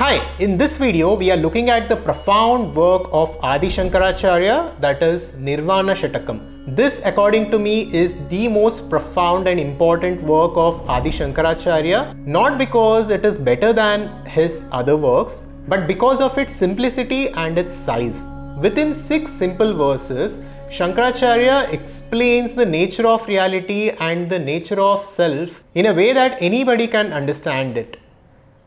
Hi, in this video we are looking at the profound work of Adi Shankaracharya, that is Nirvana Shatakam. This, according to me, is the most profound and important work of Adi Shankaracharya, not because it is better than his other works, but because of its simplicity and its size. Within 6 simple verses, Shankaracharya explains the nature of reality and the nature of self in a way that anybody can understand it.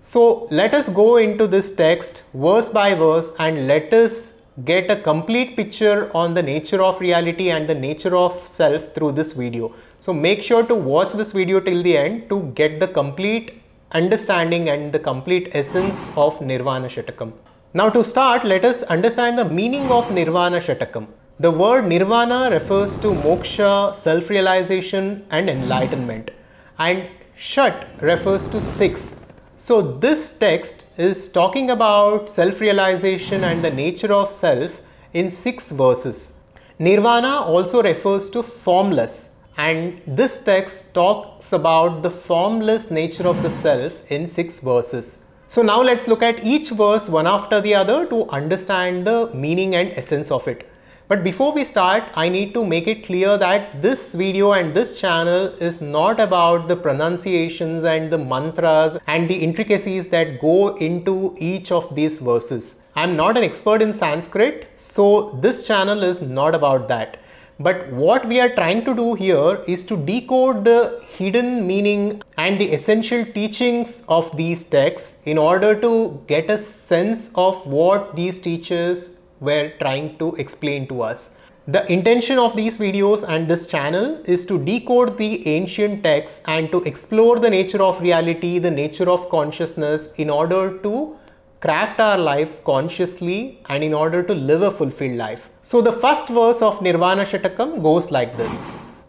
So let us go into this text verse by verse and let us get a complete picture on the nature of reality and the nature of self through this video. So make sure to watch this video till the end to get the complete understanding and the complete essence of Nirvana Shatakam. Now to start, let us understand the meaning of Nirvana Shatakam. The word Nirvana refers to moksha, self-realization and enlightenment, and Shat refers to 6. So this text is talking about self-realization and the nature of self in 6 verses. Nirvana also refers to formless, and this text talks about the formless nature of the self in 6 verses. So now let's look at each verse one after the other to understand the meaning and essence of it. But before we start, I need to make it clear that this video and this channel is not about the pronunciations and the mantras and the intricacies that go into each of these verses. I'm not an expert in Sanskrit, so this channel is not about that. But what we are trying to do here is to decode the hidden meaning and the essential teachings of these texts in order to get a sense of what these teachers were trying to explain to us. The intention of these videos and this channel is to decode the ancient texts and to explore the nature of reality, the nature of consciousness in order to craft our lives consciously and in order to live a fulfilled life. So the first verse of Nirvana Shatakam goes like this.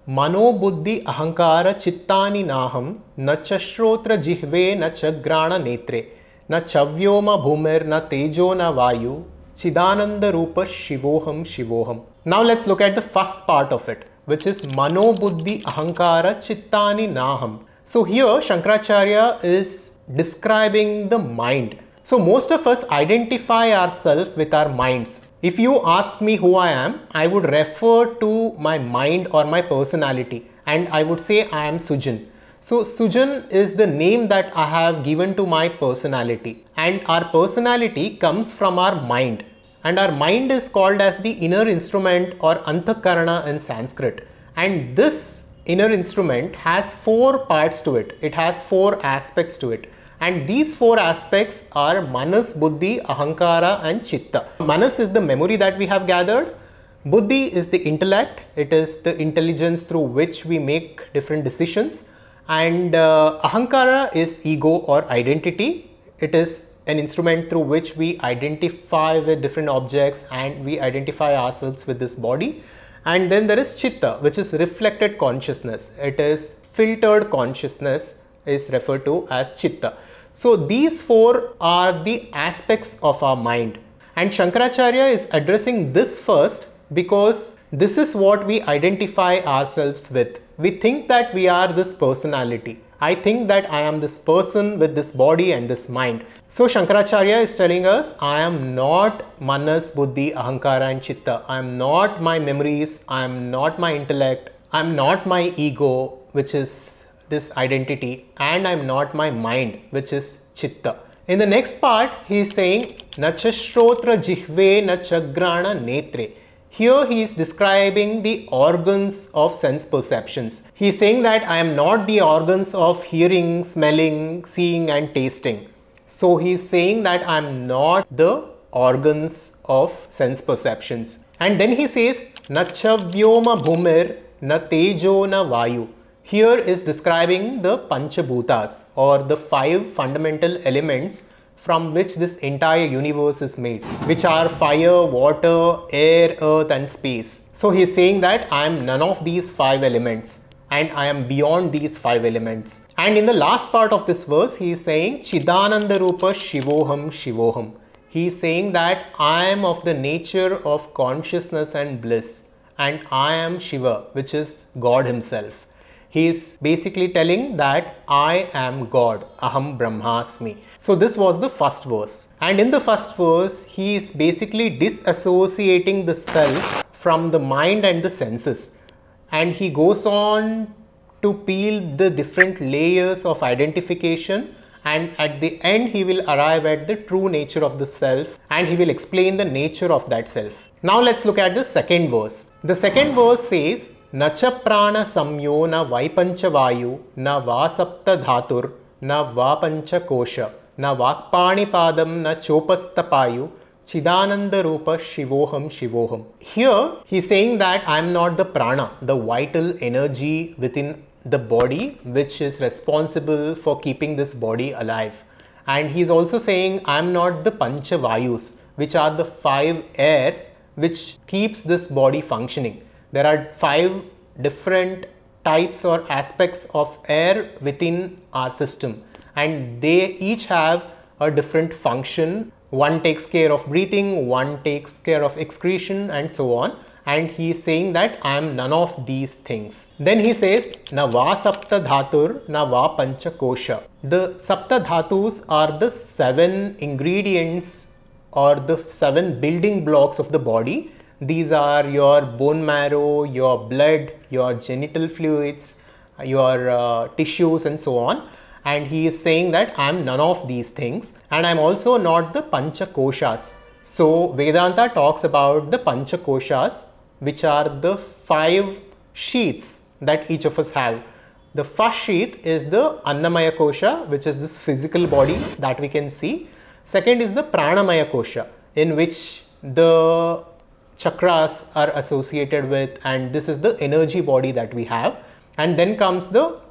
Mano Buddhi Ahankara Chittani Naham na Chashrotra Jihve na Chagrana Netre na Chavyoma Bhumir na Tejo na Vayu Chidananda Rupa Shivoham Shivoham. Now let's look at the first part of it, which is Mano Buddhi Ahankara Chittani Naham. So here Shankaracharya is describing the mind. So most of us identify ourselves with our minds. If you ask me who I am, I would refer to my mind or my personality and I would say I am Sujan. So Sujan is the name that I have given to my personality, and our personality comes from our mind, and our mind is called as the inner instrument or Ahankara in Sanskrit, and this inner instrument has 4 parts to it. It has 4 aspects to it, and these 4 aspects are Manas, Buddhi, Ahankara and Chitta. Manas is the memory that we have gathered. Buddhi is the intellect. It is the intelligence through which we make different decisions. And Ahankara is ego or identity. It is an instrument through which we identify with different objects and we identify ourselves with this body. And then there is Chitta, which is reflected consciousness. It is filtered consciousness is referred to as Chitta. So these 4 are the aspects of our mind. And Shankaracharya is addressing this first because this is what we identify ourselves with. We think that we are this personality. I think that I am this person with this body and this mind. So Shankaracharya is telling us, I am not Manas, Buddhi, Ahankara and Chitta. I am not my memories. I am not my intellect. I am not my ego, which is this identity. And I am not my mind, which is Chitta. In the next part, he is saying, Na chashrotra jihve na chagrana netre. Here he is describing the organs of sense perceptions. He is saying that I am not the organs of hearing, smelling, seeing and tasting. So he is saying that I am not the organs of sense perceptions. And then he says, Na chavyoma bhumir na tejo na vayu. Here is describing the Panchabhutas or the 5 fundamental elements from which this entire universe is made, which are fire, water, air, earth and space. So he is saying that I am none of these 5 elements and I am beyond these 5 elements. And in the last part of this verse, he is saying Chidananda Rupa Shivoham Shivoham. He is saying that I am of the nature of consciousness and bliss and I am Shiva, which is God himself. He is basically telling that I am God, Aham Brahmasmi. So this was the first verse. And in the first verse, he is basically disassociating the self from the mind and the senses. And he goes on to peel the different layers of identification, and at the end he will arrive at the true nature of the self, and he will explain the nature of that self. Now let's look at the second verse. The second verse says, Nacha prana samyo na vaipancha vayu na vasapta dhatur na vapancha kosha na vakpani padam na chopastapayu Chidananda Rupa Shivoham Shivoham. Here he is saying that I am not the prana, the vital energy within the body which is responsible for keeping this body alive. And he is also saying I am not the Pancha Vayus, which are the 5 airs which keeps this body functioning. There are 5 different types or aspects of air within our system, and they each have a different function. One takes care of breathing, one takes care of excretion, and so on. And he is saying that I am none of these things. Then he says, Na va sapta dhatur, na va pancha kosha. The sapta dhatus are the 7 ingredients or the 7 building blocks of the body. These are your bone marrow, your blood, your genital fluids, your tissues, and so on. And he is saying that I am none of these things, and I am also not the Pancha Koshas. So Vedanta talks about the Pancha Koshas, which are the 5 sheaths that each of us have. The first sheath is the Annamaya Kosha, which is this physical body that we can see. Second is the Pranamaya Kosha, in which the chakras are associated with, and this is the energy body that we have. And then comes the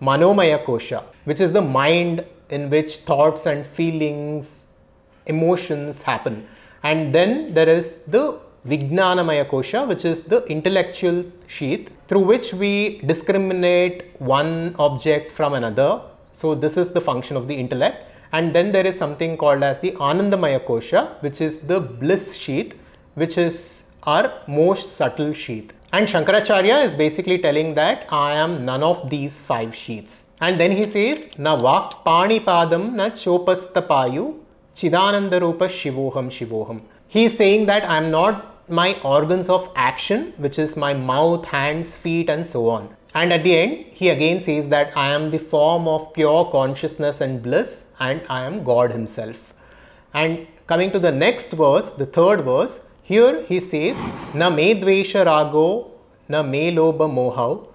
Manomaya Kosha, which is the mind in which thoughts and feelings, emotions happen. And then there is the Vijnanamaya Kosha, which is the intellectual sheath through which we discriminate one object from another. So this is the function of the intellect. And then there is something called as the Anandamaya Kosha, which is the bliss sheath, which is our most subtle sheath. And Shankaracharya is basically telling that I am none of these 5 sheaths. And then he says, Na vakpani padam na chopastapayu chidananda rupa shivoham shivoham. He is saying that I am not my organs of action, which is my mouth, hands, feet, and so on. And at the end, he again says that I am the form of pure consciousness and bliss, and I am God himself. And coming to the next verse, the third verse, here he says, Na me dvesha rago, na me lobha mohau,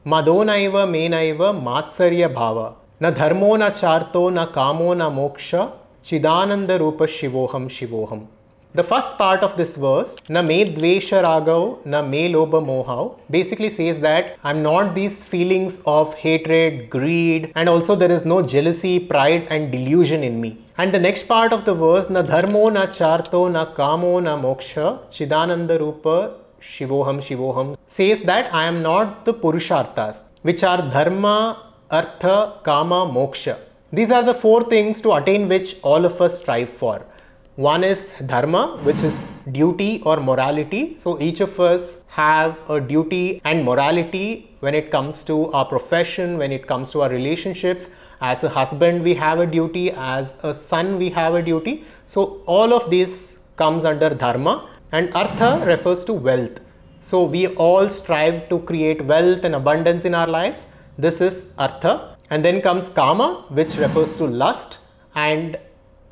madonaiva menaiva matsarya bhava, na dharmo na charto, na kamo na moksha, chidananda rupa shivoham shivoham. The first part of this verse, Na me dvesha ragav, na me lobha mohau, basically says that I am not these feelings of hatred, greed, and also there is no jealousy, pride, and delusion in me. And the next part of the verse, Na dharmo na charto, na kamo na moksha, chidananda rupa shivoham shivoham, says that I am not the purusharthas, which are dharma, artha, kama, moksha. These are the 4 things to attain which all of us strive for. One is dharma, which is duty or morality. So each of us have a duty and morality when it comes to our profession, when it comes to our relationships. As a husband, we have a duty. As a son, we have a duty. So all of this comes under dharma, and artha refers to wealth. So we all strive to create wealth and abundance in our lives. This is artha. And then comes kama, which refers to lust, and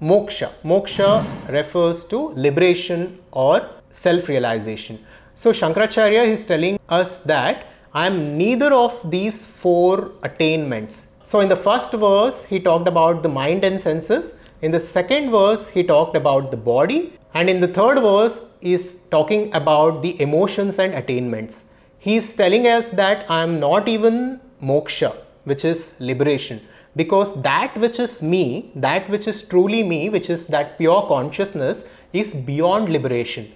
moksha. Moksha refers to liberation or self-realization. So Shankaracharya is telling us that I am neither of these 4 attainments. So in the first verse, he talked about the mind and senses. In the second verse, he talked about the body. And in the third verse, is talking about the emotions and attainments. He is telling us that I am not even moksha, which is liberation. Because that which is me, that which is truly me, which is that pure consciousness, is beyond liberation.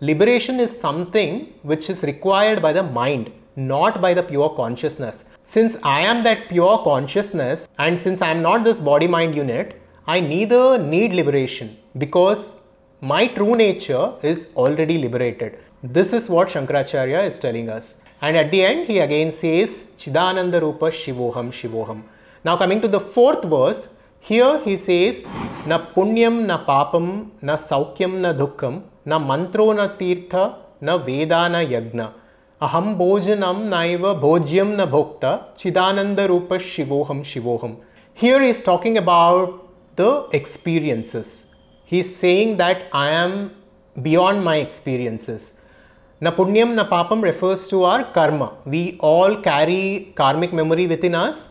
Liberation is something which is required by the mind, not by the pure consciousness. Since I am that pure consciousness, and since I am not this body-mind unit, I neither need liberation, because my true nature is already liberated. This is what Shankaracharya is telling us. And at the end, he again says, Chidananda Rupa Shivoham Shivoham. Now coming to the 4th verse, Here he says, na punyam na papam, na saukyam na dukkham, na mantro na tirtha, na veda na yagna. Aham bhojanam naiva bhojyam na bhokta, chidananda rupa shivoham shivoham. Here he is talking about the experiences. He is saying that I am beyond my experiences. Na punyam na papam refers to our karma. We all carry karmic memory within us.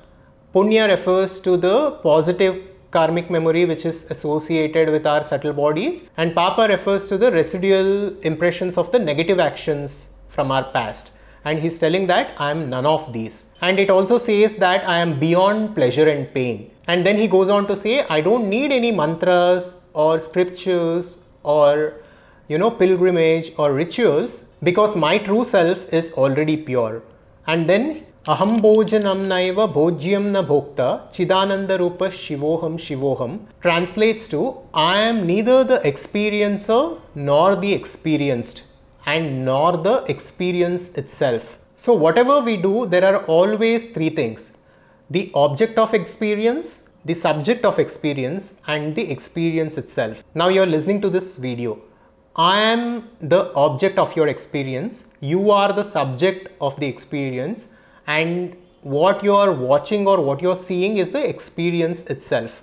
Punya refers to the positive karmic memory which is associated with our subtle bodies, and papa refers to the residual impressions of the negative actions from our past. And he's telling that I am none of these. And it also says that I am beyond pleasure and pain. And then he goes on to say, I don't need any mantras or scriptures or pilgrimage or rituals, because my true self is already pure. And then Aham bhojanam naiva bhojyam na bhokta chidananda rupa shivoham shivoham translates to I am neither the experiencer nor the experienced, and nor the experience itself. So whatever we do, there are always three things: the object of experience, the subject of experience, and the experience itself. Now you are listening to this video. I am the object of your experience, you are the subject of the experience, and what you are watching or what you are seeing is the experience itself.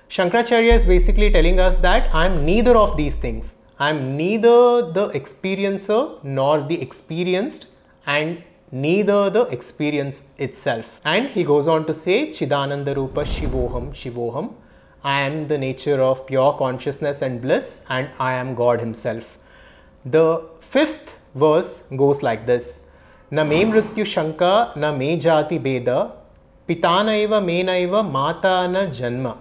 Shankaracharya is basically telling us that I am neither of these things. I am neither the experiencer nor the experienced, and neither the experience itself. And he goes on to say, Chidananda Rupa Shivoham Shivoham. I am the nature of pure consciousness and bliss, and I am God himself. The fifth verse goes like this. Na me mrityu shanka, na me jati beda, pitanaiva menaiva mata na janma,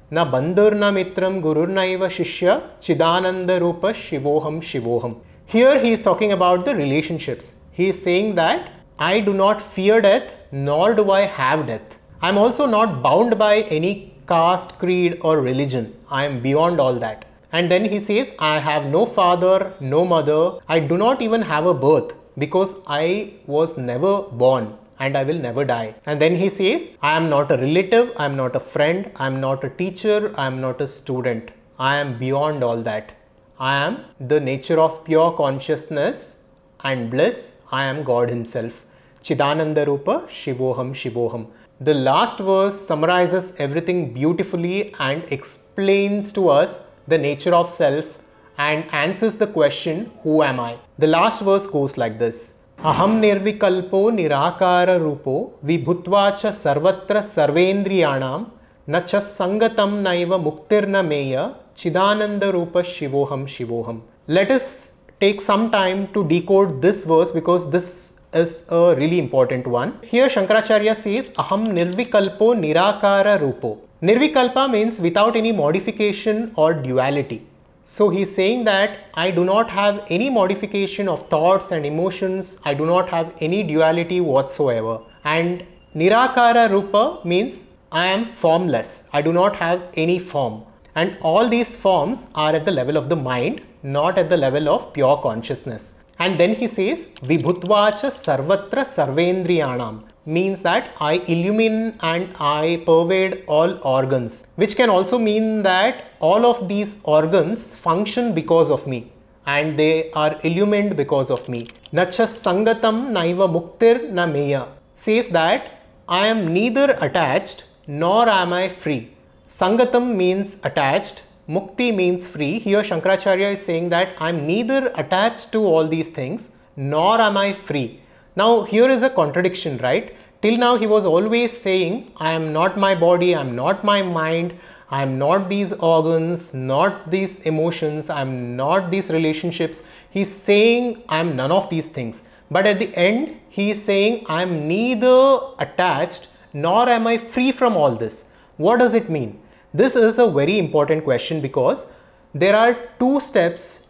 na bandhur na mitram gurur naiva shishya, chidananda rupa shivoham shivoham. Here he is talking about the relationships. He is saying that I do not fear death, nor do I have death. I am also not bound by any caste, creed or religion. I am beyond all that. And then he says, I have no father, no mother. I do not even have a birth, because I was never born and I will never die. And then he says, I am not a relative, I am not a friend, I am not a teacher, I am not a student. I am beyond all that. I am the nature of pure consciousness and bliss. I am God himself. Chidananda Rupa Shivoham Shivoham. The last verse summarizes everything beautifully and explains to us the nature of self and answers the question, who am I? The last verse goes like this. Aham nirvikalpo nirakara rupo vibhutvacha sarvatra sarvendriyanam nacha sangatam naiva muktirna meya chidananda rupa shivoham shivoham. Let us take some time to decode this verse, because this is a really important one. Here Shankaracharya says, Aham nirvikalpo nirakara rupo. Nirvikalpa means without any modification or duality. So he is saying that I do not have any modification of thoughts and emotions. I do not have any duality whatsoever. And Nirakara Rupa means I am formless. I do not have any form. And all these forms are at the level of the mind, not at the level of pure consciousness. And then he says, Vibhutvacha Sarvatra Sarvendriyanam, means that I illumine and I pervade all organs, which can also mean that all of these organs function because of me and they are illumined because of me. Nacha Sangatam Naiva Muktir Na Meya says that I am neither attached nor am I free. Sangatam means attached, Mukti means free. Here Shankaracharya is saying that I am neither attached to all these things nor am I free. Now here is a contradiction, right? Till now he was always saying I am not my body, I am not my mind, I am not these organs, not these emotions, I am not these relationships. He is saying I am none of these things. But at the end he is saying I am neither attached nor am I free from all this. What does it mean? This is a very important question, because there are two steps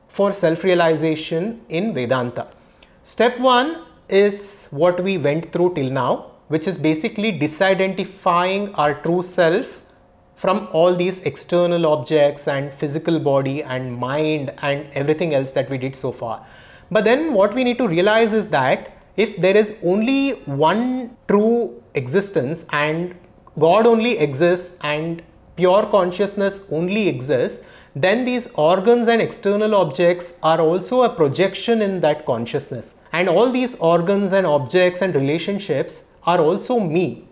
for self-realization in Vedanta. Step 1 is what we went through till now, which is basically disidentifying our true self from all these external objects and physical body and mind and everything else that we did so far. But then what we need to realize is that if there is only one true existence and God only exists and pure consciousness only exists, then these organs and external objects are also a projection in that consciousness. And all these organs and objects and relationships are also me,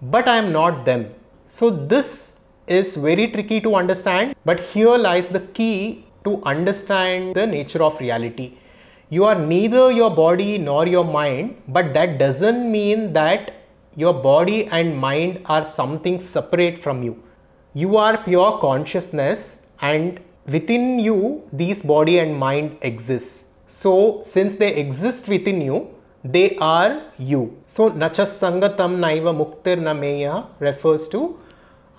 but I am not them. So this is very tricky to understand, but here lies the key to understand the nature of reality. You are neither your body nor your mind, but that doesn't mean that your body and mind are something separate from you. You are pure consciousness, and within you these body and mind exist. So since they exist within you, they are you. So nachas sangatam naiva muktir na meya refers to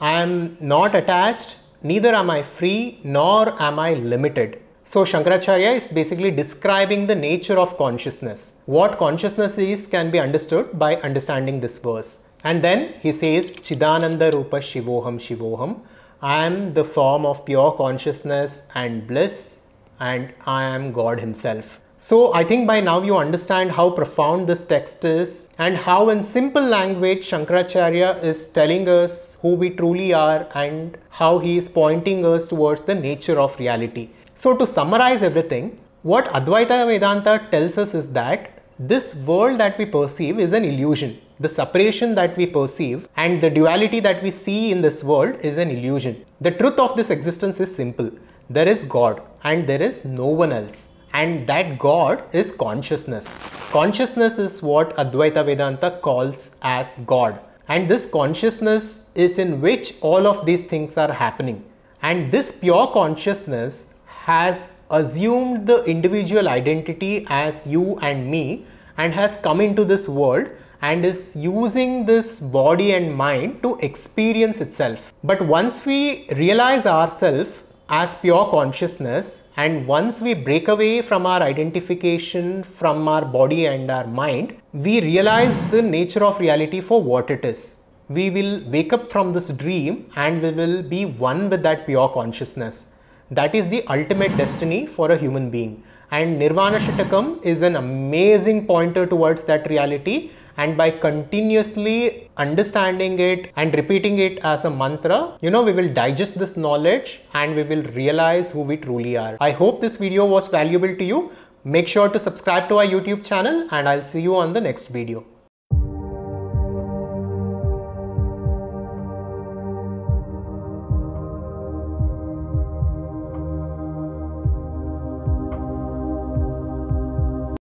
I am not attached, neither am I free, nor am I limited. So Shankaracharya is basically describing the nature of consciousness. What consciousness is can be understood by understanding this verse. And then he says, Chidananda Rupa Shivoham Shivoham. I am the form of pure consciousness and bliss, and I am God himself. So I think by now you understand how profound this text is and how in simple language Shankaracharya is telling us who we truly are and how he is pointing us towards the nature of reality. So to summarize everything, what Advaita Vedanta tells us is that this world that we perceive is an illusion. The separation that we perceive and the duality that we see in this world is an illusion. The truth of this existence is simple. There is God and there is no one else. And that God is consciousness. Consciousness is what Advaita Vedanta calls as God. And this consciousness is in which all of these things are happening. And this pure consciousness has assumed the individual identity as you and me and has come into this world and is using this body and mind to experience itself. But once we realize ourselves as pure consciousness, and once we break away from our identification from our body and our mind, we realize the nature of reality for what it is. We will wake up from this dream and we will be one with that pure consciousness. That is the ultimate destiny for a human being. And Nirvana Shatakam is an amazing pointer towards that reality. And by continuously understanding it and repeating it as a mantra, we will digest this knowledge and we will realize who we truly are. I hope this video was valuable to you. Make sure to subscribe to our YouTube channel and I'll see you on the next video.